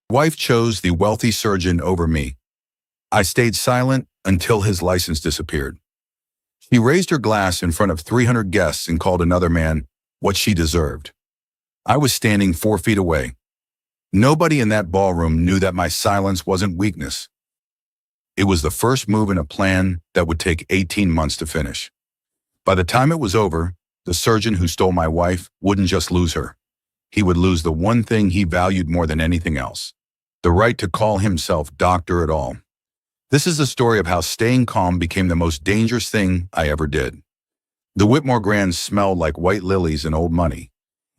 Wife chose the wealthy surgeon over me. I stayed silent until his license disappeared. She raised her glass in front of 300 guests and called another man what she deserved. I was standing 4 feet away. Nobody in that ballroom knew that my silence wasn't weakness. It was the first move in a plan that would take 18 months to finish. By the time it was over, the surgeon who stole my wife wouldn't just lose her. He would lose the one thing he valued more than anything else, the right to call himself doctor at all. This is the story of how staying calm became the most dangerous thing I ever did. The Whitmore Grand smelled like white lilies and old money,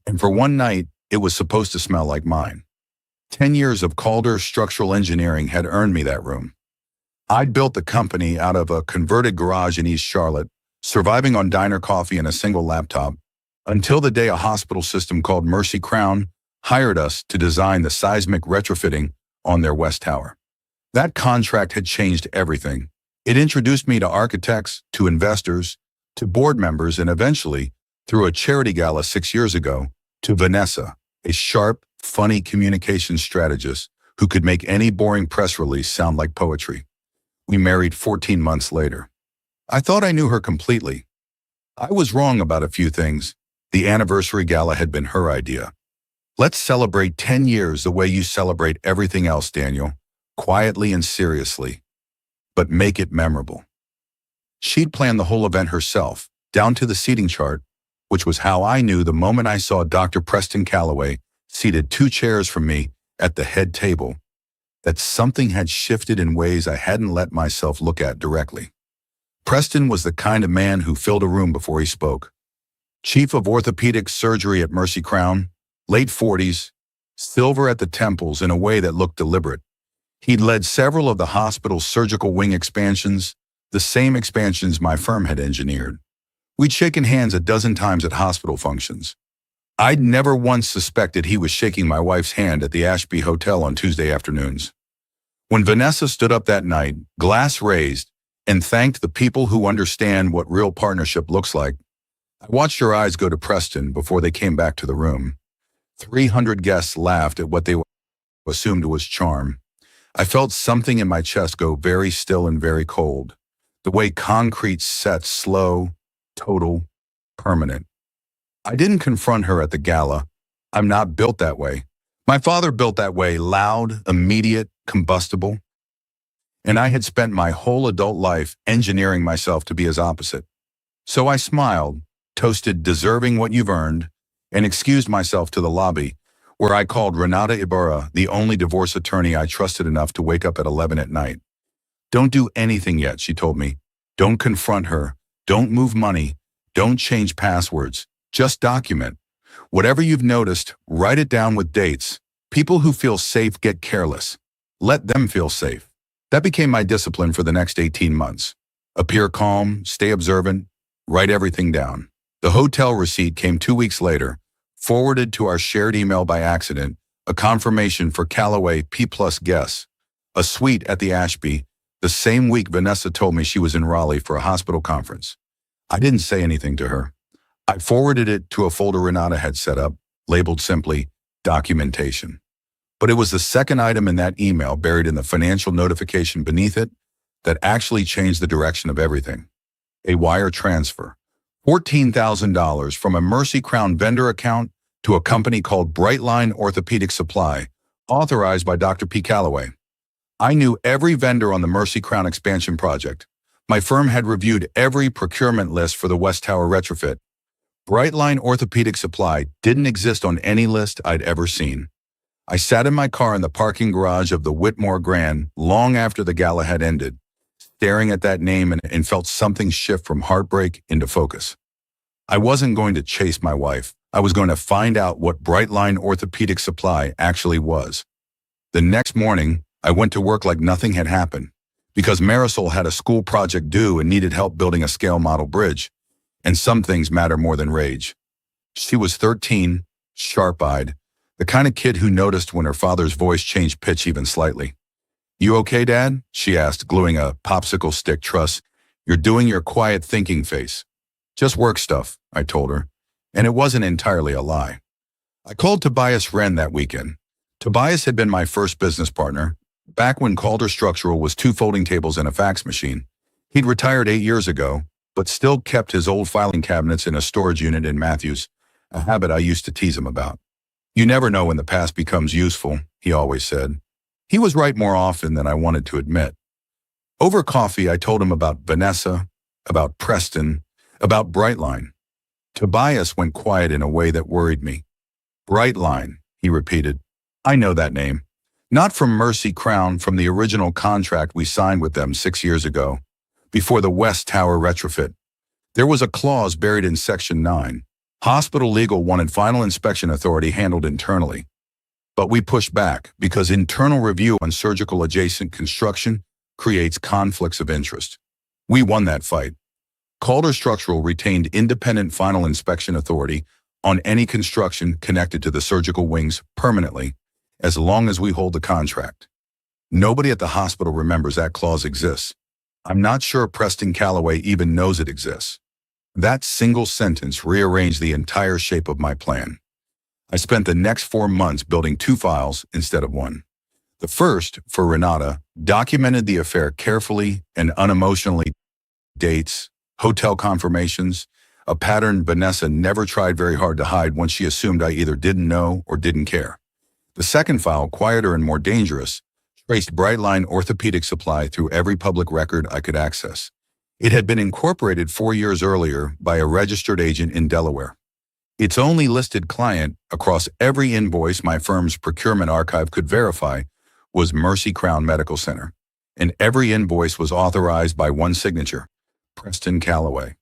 and for one night, it was supposed to smell like mine. 10 years of Calder structural engineering had earned me that room. I'd built the company out of a converted garage in East Charlotte, surviving on diner coffee and a single laptop, until the day a hospital system called Mercy Crown hired us to design the seismic retrofitting on their West Tower. That contract had changed everything. It introduced me to architects, to investors, to board members, and eventually, through a charity gala 6 years ago, to Vanessa, a sharp, funny communications strategist who could make any boring press release sound like poetry. We married 14 months later. I thought I knew her completely. I was wrong about a few things. The anniversary gala had been her idea. Let's celebrate 10 years the way you celebrate everything else, Daniel, quietly and seriously, but make it memorable. She'd planned the whole event herself, down to the seating chart, which was how I knew the moment I saw Dr. Preston Calloway seated 2 chairs from me at the head table, that something had shifted in ways I hadn't let myself look at directly. Preston was the kind of man who filled a room before he spoke. Chief of orthopedic surgery at Mercy Crown, late 40s, silver at the temples in a way that looked deliberate. He'd led several of the hospital's surgical wing expansions, the same expansions my firm had engineered. We'd shaken hands a dozen times at hospital functions. I'd never once suspected he was shaking my wife's hand at the Ashby Hotel on Tuesday afternoons. When Vanessa stood up that night, glass raised, and thanked the people who understand what real partnership looks like, I watched her eyes go to Preston before they came back to the room. 300 guests laughed at what they assumed was charm. I felt something in my chest go very still and very cold, the way concrete sets slow, total, permanent. I didn't confront her at the gala. I'm not built that way. My father built that way, loud, immediate, combustible. And I had spent my whole adult life engineering myself to be his opposite. So I smiled, toasted deserving what you've earned, and excused myself to the lobby, where I called Renata Ibarra, the only divorce attorney I trusted enough to wake up at 11 at night. Don't do anything yet, she told me. Don't confront her. Don't move money. Don't change passwords. Just document. Whatever you've noticed, write it down with dates. People who feel safe get careless. Let them feel safe. That became my discipline for the next 18 months. Appear calm, stay observant, write everything down. The hotel receipt came 2 weeks later, forwarded to our shared email by accident, a confirmation for Calloway P-plus guests, a suite at the Ashby, the same week Vanessa told me she was in Raleigh for a hospital conference. I didn't say anything to her. I forwarded it to a folder Renata had set up, labeled simply, documentation. But it was the second item in that email, buried in the financial notification beneath it, that actually changed the direction of everything. A wire transfer. $14,000 from a Mercy Crown vendor account to a company called Brightline Orthopedic Supply, authorized by Dr. P. Calloway. I knew every vendor on the Mercy Crown expansion project. My firm had reviewed every procurement list for the West Tower retrofit. Brightline Orthopedic Supply didn't exist on any list I'd ever seen. I sat in my car in the parking garage of the Whitmore Grand long after the gala had ended, staring at that name and felt something shift from heartbreak into focus. I wasn't going to chase my wife. I was going to find out what Brightline Orthopedic Supply actually was. The next morning, I went to work like nothing had happened, because Marisol had a school project due and needed help building a scale model bridge. And some things matter more than rage. She was 13, sharp-eyed, the kind of kid who noticed when her father's voice changed pitch even slightly. "You okay, Dad?" she asked, gluing a popsicle stick truss. "You're doing your quiet thinking face." "Just work stuff," I told her, and it wasn't entirely a lie. I called Tobias Wren that weekend. Tobias had been my first business partner, back when Calder Structural was 2 folding tables and a fax machine. He'd retired 8 years ago, but still kept his old filing cabinets in a storage unit in Matthews, a habit I used to tease him about. You never know when the past becomes useful, he always said. He was right more often than I wanted to admit. Over coffee, I told him about Vanessa, about Preston, about Brightline. Tobias went quiet in a way that worried me. Brightline, he repeated. I know that name. Not from Mercy Crown, from the original contract we signed with them 6 years ago, before the West Tower retrofit. There was a clause buried in Section 9. Hospital Legal wanted final inspection authority handled internally. But we pushed back because internal review on surgical adjacent construction creates conflicts of interest. We won that fight. Calder Structural retained independent final inspection authority on any construction connected to the surgical wings permanently, as long as we hold the contract. Nobody at the hospital remembers that clause exists. I'm not sure Preston Calloway even knows it exists. That single sentence rearranged the entire shape of my plan. I spent the next 4 months building 2 files instead of 1. The first, for Renata, documented the affair carefully and unemotionally. Dates, hotel confirmations, a pattern Vanessa never tried very hard to hide once she assumed I either didn't know or didn't care. The second file, quieter and more dangerous, traced Brightline orthopedic supply through every public record I could access. It had been incorporated 4 years earlier by a registered agent in Delaware. Its only listed client across every invoice my firm's procurement archive could verify was Mercy Crown Medical Center, and every invoice was authorized by one signature, Preston Calloway.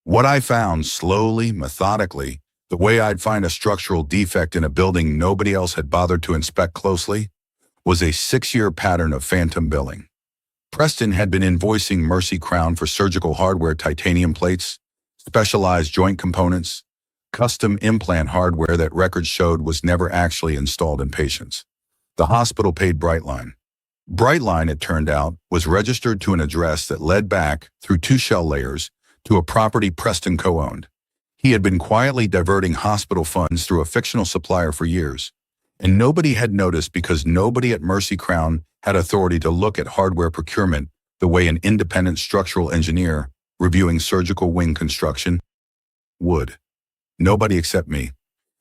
What I found slowly, methodically, the way I'd find a structural defect in a building nobody else had bothered to inspect closely, was a 6-year pattern of phantom billing. Preston had been invoicing Mercy Crown for surgical hardware, titanium plates, specialized joint components, custom implant hardware that records showed was never actually installed in patients. The hospital paid Brightline. Brightline, it turned out, was registered to an address that led back, through 2 shell layers, to a property Preston co-owned. He had been quietly diverting hospital funds through a fictional supplier for years, and nobody had noticed because nobody at Mercy Crown had authority to look at hardware procurement the way an independent structural engineer reviewing surgical wing construction would. Nobody except me.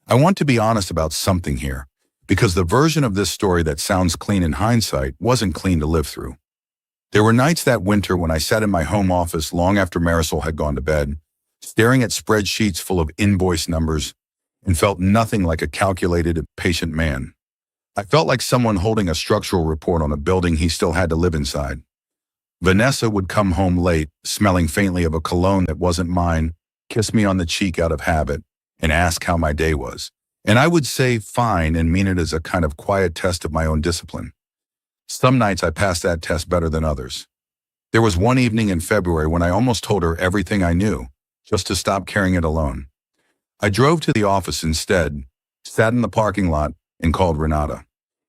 I want to be honest about something here, because the version of this story that sounds clean in hindsight wasn't clean to live through. There were nights that winter when I sat in my home office long after Marisol had gone to bed, staring at spreadsheets full of invoice numbers, and felt nothing like a calculated, patient man. I felt like someone holding a structural report on a building he still had to live inside. Vanessa would come home late, smelling faintly of a cologne that wasn't mine, kiss me on the cheek out of habit, and ask how my day was. And I would say fine and mean it as a kind of quiet test of my own discipline. Some nights I passed that test better than others. There was one evening in February when I almost told her everything I knew, just to stop carrying it alone. I drove to the office instead, sat in the parking lot, and called Renata.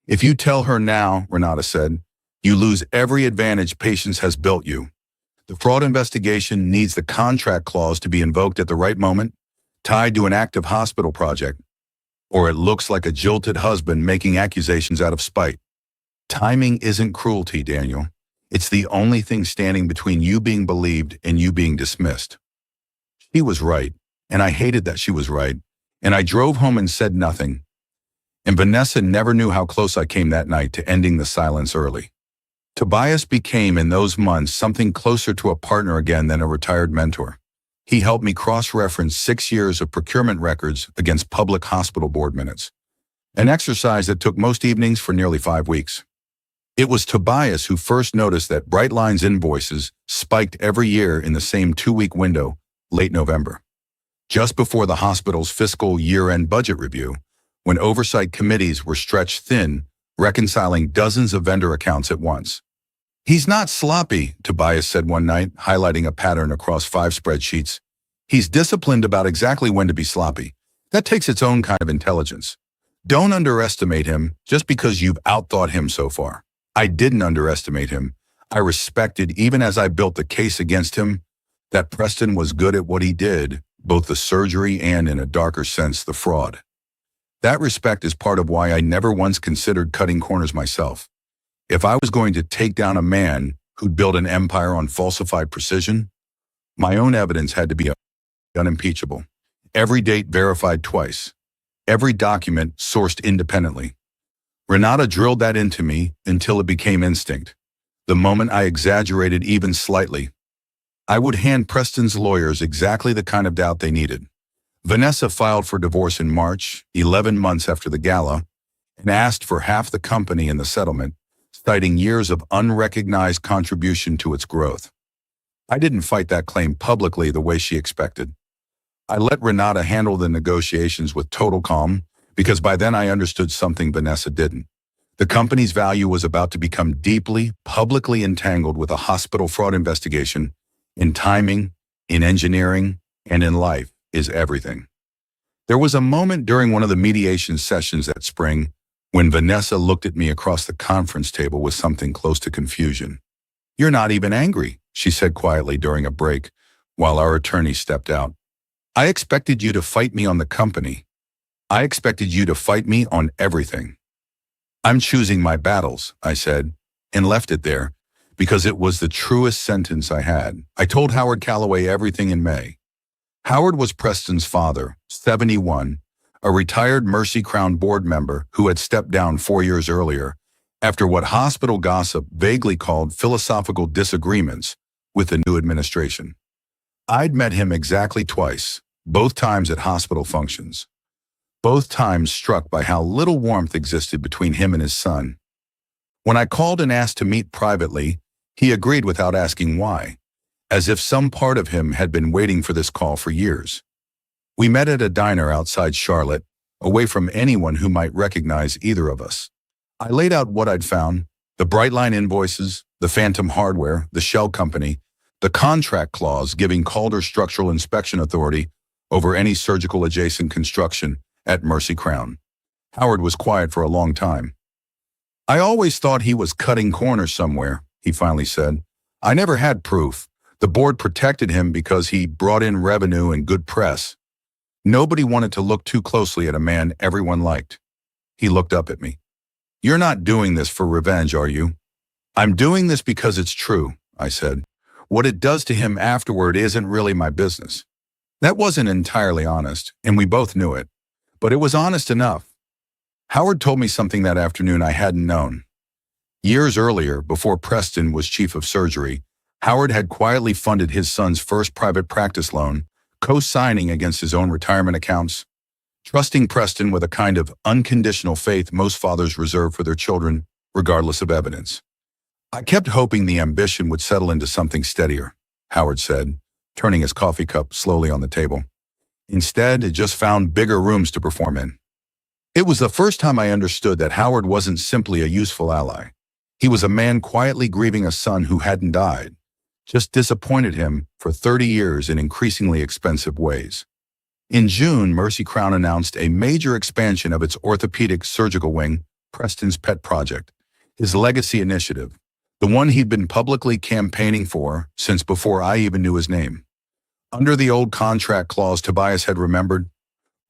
If you tell her now, Renata said, you lose every advantage Patience has built you. The fraud investigation needs the contract clause to be invoked at the right moment, tied to an active hospital project, or it looks like a jilted husband making accusations out of spite. Timing isn't cruelty, Daniel. It's the only thing standing between you being believed and you being dismissed. She was right, and I hated that she was right, and I drove home and said nothing. And Vanessa never knew how close I came that night to ending the silence early. Tobias became, in those months, something closer to a partner again than a retired mentor. He helped me cross-reference 6 years of procurement records against public hospital board minutes, an exercise that took most evenings for nearly 5 weeks. It was Tobias who first noticed that Brightline's invoices spiked every year in the same 2-week window, late November, just before the hospital's fiscal year-end budget review, when oversight committees were stretched thin, reconciling dozens of vendor accounts at once. He's not sloppy, Tobias said one night, highlighting a pattern across 5 spreadsheets. He's disciplined about exactly when to be sloppy. That takes its own kind of intelligence. Don't underestimate him just because you've outthought him so far. I didn't underestimate him. I respected, even as I built the case against him, that Preston was good at what he did, both the surgery and, in a darker sense, the fraud. That respect is part of why I never once considered cutting corners myself. If I was going to take down a man who'd built an empire on falsified precision, my own evidence had to be unimpeachable. Every date verified twice. Every document sourced independently. Renata drilled that into me until it became instinct. The moment I exaggerated even slightly, I would hand Preston's lawyers exactly the kind of doubt they needed. Vanessa filed for divorce in March, 11 months after the gala, and asked for half the company in the settlement, citing years of unrecognized contribution to its growth. I didn't fight that claim publicly the way she expected. I let Renata handle the negotiations with total calm, because by then I understood something Vanessa didn't. The company's value was about to become deeply, publicly entangled with a hospital fraud investigation. In timing, in engineering, and in life is everything. There was a moment during one of the mediation sessions that spring when Vanessa looked at me across the conference table with something close to confusion. "You're not even angry," she said quietly during a break while our attorney stepped out. "I expected you to fight me on the company. I expected you to fight me on everything." "I'm choosing my battles," I said, and left it there, because it was the truest sentence I had. I told Howard Calloway everything in May. Howard was Preston's father, 71, a retired Mercy Crown board member who had stepped down 4 years earlier after what hospital gossip vaguely called philosophical disagreements with the new administration. I'd met him exactly twice, both times at hospital functions. Both times struck by how little warmth existed between him and his son. When I called and asked to meet privately, he agreed without asking why, as if some part of him had been waiting for this call for years. We met at a diner outside Charlotte, away from anyone who might recognize either of us. I laid out what I'd found: the Brightline invoices, the Phantom Hardware, the shell company, the contract clause giving Calder Structural Inspection Authority over any surgical adjacent construction at Mercy Crown. Howard was quiet for a long time. "I always thought he was cutting corners somewhere," he finally said. "I never had proof. The board protected him because he brought in revenue and good press. Nobody wanted to look too closely at a man everyone liked." He looked up at me. "You're not doing this for revenge, are you?" "I'm doing this because it's true," I said. "What it does to him afterward isn't really my business." That wasn't entirely honest, and we both knew it, but it was honest enough. Howard told me something that afternoon I hadn't known. Years earlier, before Preston was chief of surgery, Howard had quietly funded his son's first private practice loan, co-signing against his own retirement accounts, trusting Preston with a kind of unconditional faith most fathers reserve for their children, regardless of evidence. "I kept hoping the ambition would settle into something steadier," Howard said, turning his coffee cup slowly on the table. "Instead, it just found bigger rooms to perform in." It was the first time I understood that Howard wasn't simply a useful ally. He was a man quietly grieving a son who hadn't died, just disappointed him for 30 years in increasingly expensive ways. In June, Mercy Crown announced a major expansion of its orthopedic surgical wing, Preston's pet project, his legacy initiative, the one he'd been publicly campaigning for since before I even knew his name. Under the old contract clause Tobias had remembered,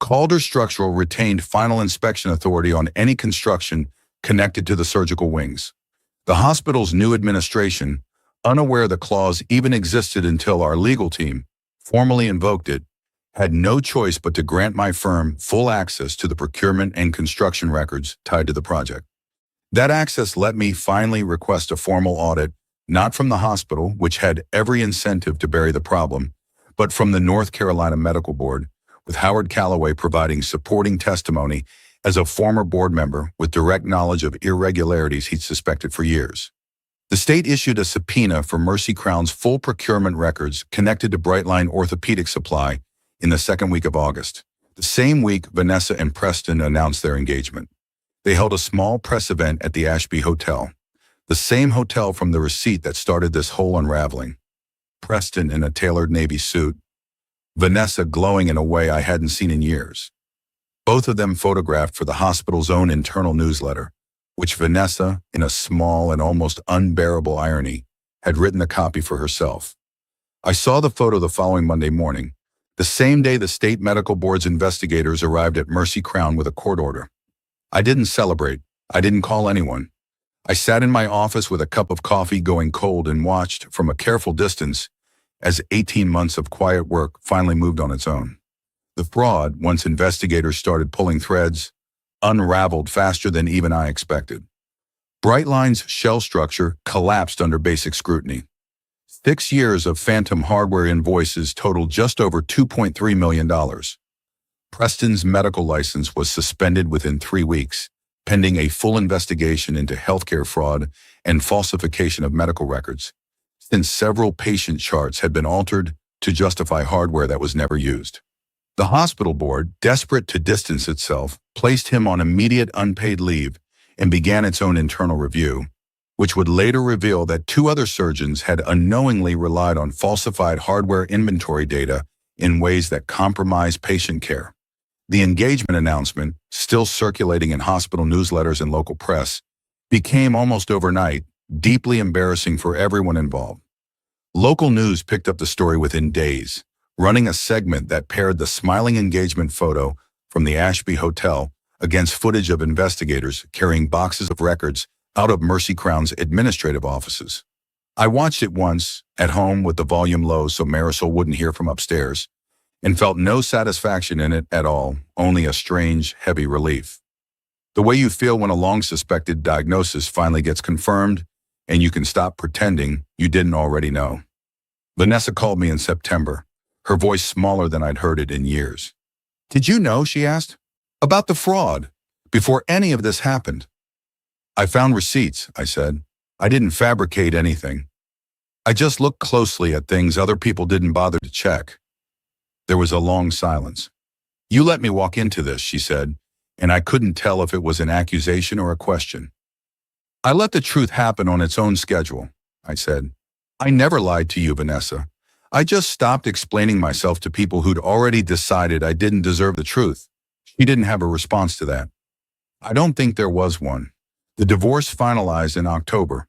Calder Structural retained final inspection authority on any construction connected to the surgical wings. The hospital's new administration, unaware the clause even existed until our legal team formally invoked it, had no choice but to grant my firm full access to the procurement and construction records tied to the project. That access let me finally request a formal audit, not from the hospital, which had every incentive to bury the problem, but from the North Carolina Medical Board, with Howard Calloway providing supporting testimony as a former board member with direct knowledge of irregularities he'd suspected for years. The state issued a subpoena for Mercy Crown's full procurement records connected to Brightline orthopedic supply in the second week of August. The same week, Vanessa and Preston announced their engagement. They held a small press event at the Ashby Hotel, the same hotel from the receipt that started this whole unraveling. Preston in a tailored navy suit, Vanessa glowing in a way I hadn't seen in years. Both of them photographed for the hospital's own internal newsletter, which Vanessa, in a small and almost unbearable irony, had written a copy for herself. I saw the photo the following Monday morning, The same day the state medical board's investigators arrived at Mercy Crown with a court order. I didn't celebrate. I didn't call anyone. I sat in my office with a cup of coffee going cold and watched from a careful distance as 18 months of quiet work finally moved on its own. The fraud, once investigators started pulling threads, unraveled faster than even I expected. Brightline's shell structure collapsed under basic scrutiny. 6 years of phantom hardware invoices totaled just over $2.3 million. Preston's medical license was suspended within 3 weeks, pending a full investigation into healthcare fraud and falsification of medical records, since several patient charts had been altered to justify hardware that was never used. The hospital board, desperate to distance itself, placed him on immediate unpaid leave and began its own internal review, which would later reveal that 2 other surgeons had unknowingly relied on falsified hardware inventory data in ways that compromised patient care. The engagement announcement, still circulating in hospital newsletters and local press, became almost overnight deeply embarrassing for everyone involved. Local news picked up the story within days, running a segment that paired the smiling engagement photo from the Ashby Hotel against footage of investigators carrying boxes of records out of Mercy Crown's administrative offices. I watched it once, at home with the volume low so Marisol wouldn't hear from upstairs, and felt no satisfaction in it at all, only a strange, heavy relief. The way you feel when a long-suspected diagnosis finally gets confirmed and you can stop pretending you didn't already know. Vanessa called me in September, her voice smaller than I'd heard it in years. "Did you know," she asked, "about the fraud before any of this happened?" "I found receipts," I said. "I didn't fabricate anything. I just looked closely at things other people didn't bother to check." There was a long silence. "You let me walk into this," she said, and I couldn't tell if it was an accusation or a question. "I let the truth happen on its own schedule," I said. "I never lied to you, Vanessa. I just stopped explaining myself to people who'd already decided I didn't deserve the truth." She didn't have a response to that. I don't think there was one. The divorce finalized in October.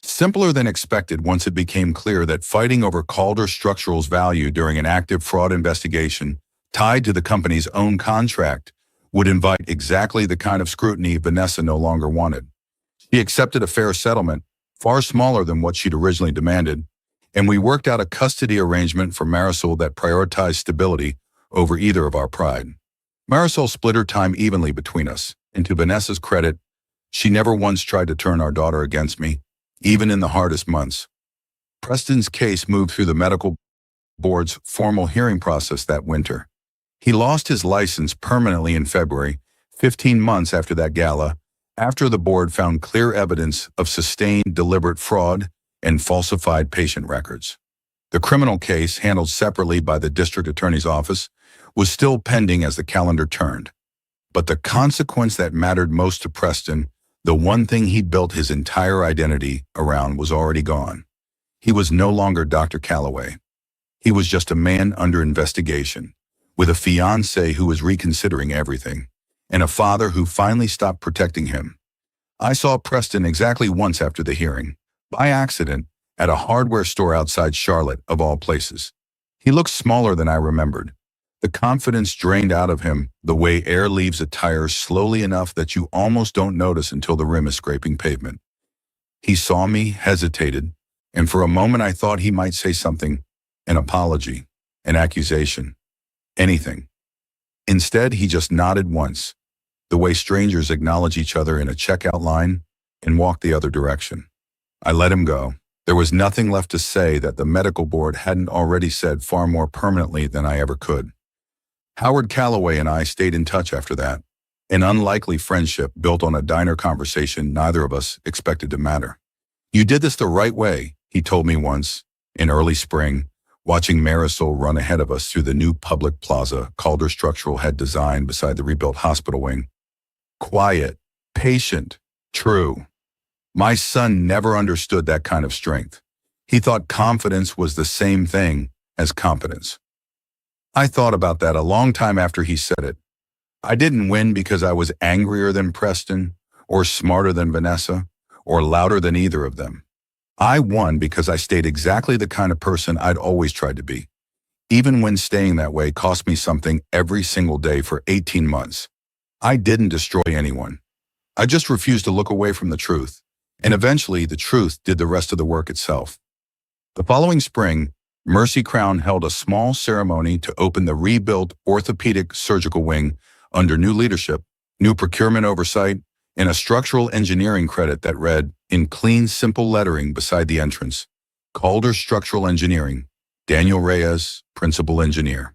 Simpler than expected once it became clear that fighting over Calder Structural's value during an active fraud investigation tied to the company's own contract would invite exactly the kind of scrutiny Vanessa no longer wanted. She accepted a fair settlement, far smaller than what she'd originally demanded, and we worked out a custody arrangement for Marisol that prioritized stability over either of our pride. Marisol split her time evenly between us, and to Vanessa's credit, she never once tried to turn our daughter against me, even in the hardest months. Preston's case moved through the medical board's formal hearing process that winter. He lost his license permanently in February, 15 months after that gala, after the board found clear evidence of sustained deliberate fraud and falsified patient records. The criminal case, handled separately by the district attorney's office, was still pending as the calendar turned. But the consequence that mattered most to Preston, the one thing he'd built his entire identity around, was already gone. He was no longer Dr. Calloway. He was just a man under investigation, with a fiancé who was reconsidering everything, and a father who finally stopped protecting him. I saw Preston exactly once after the hearing, by accident, at a hardware store outside Charlotte, of all places. He looked smaller than I remembered. The confidence drained out of him the way air leaves a tire slowly enough that you almost don't notice until the rim is scraping pavement. He saw me, hesitated, and for a moment I thought he might say something, an apology, an accusation, anything. Instead, he just nodded once, the way strangers acknowledge each other in a checkout line, and walked the other direction. I let him go. There was nothing left to say that the medical board hadn't already said far more permanently than I ever could. Howard Calloway and I stayed in touch after that, an unlikely friendship built on a diner conversation neither of us expected to matter. "You did this the right way," he told me once, in early spring, watching Marisol run ahead of us through the new public plaza Calder Structural had designed beside the rebuilt hospital wing. Quiet, patient, true. My son never understood that kind of strength. He thought confidence was the same thing as competence. I thought about that a long time after he said it. I didn't win because I was angrier than Preston, or smarter than Vanessa, or louder than either of them. I won because I stayed exactly the kind of person I'd always tried to be. even when staying that way cost me something every single day for 18 months. I didn't destroy anyone. I just refused to look away from the truth. And eventually, the truth did the rest of the work itself. The following spring, Mercy Crown held a small ceremony to open the rebuilt orthopedic surgical wing under new leadership, new procurement oversight, and a structural engineering credit that read, in clean, simple lettering beside the entrance, Calder Structural Engineering, Daniel Reyes, Principal Engineer.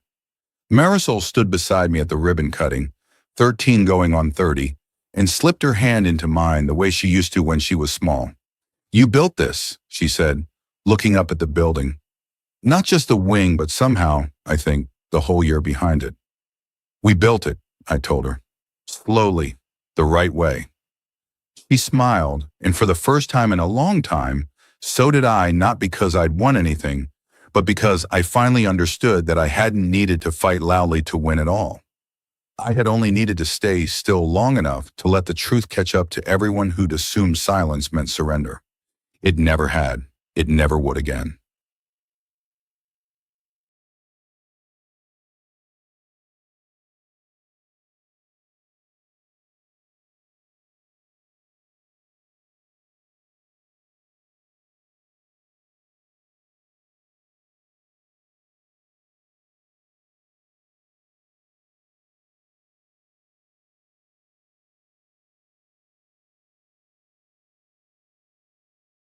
Marisol stood beside me at the ribbon cutting, 13 going on 30, and slipped her hand into mine the way she used to when she was small. "You built this," she said, looking up at the building. "Not just the wing, but somehow, I think, the whole year behind it." "We built it," I told her. "Slowly, the right way." She smiled, and for the first time in a long time, so did I, not because I'd won anything, but because I finally understood that I hadn't needed to fight loudly to win at all. I had only needed to stay still long enough to let the truth catch up to everyone who'd assumed silence meant surrender. It never had. It never would again.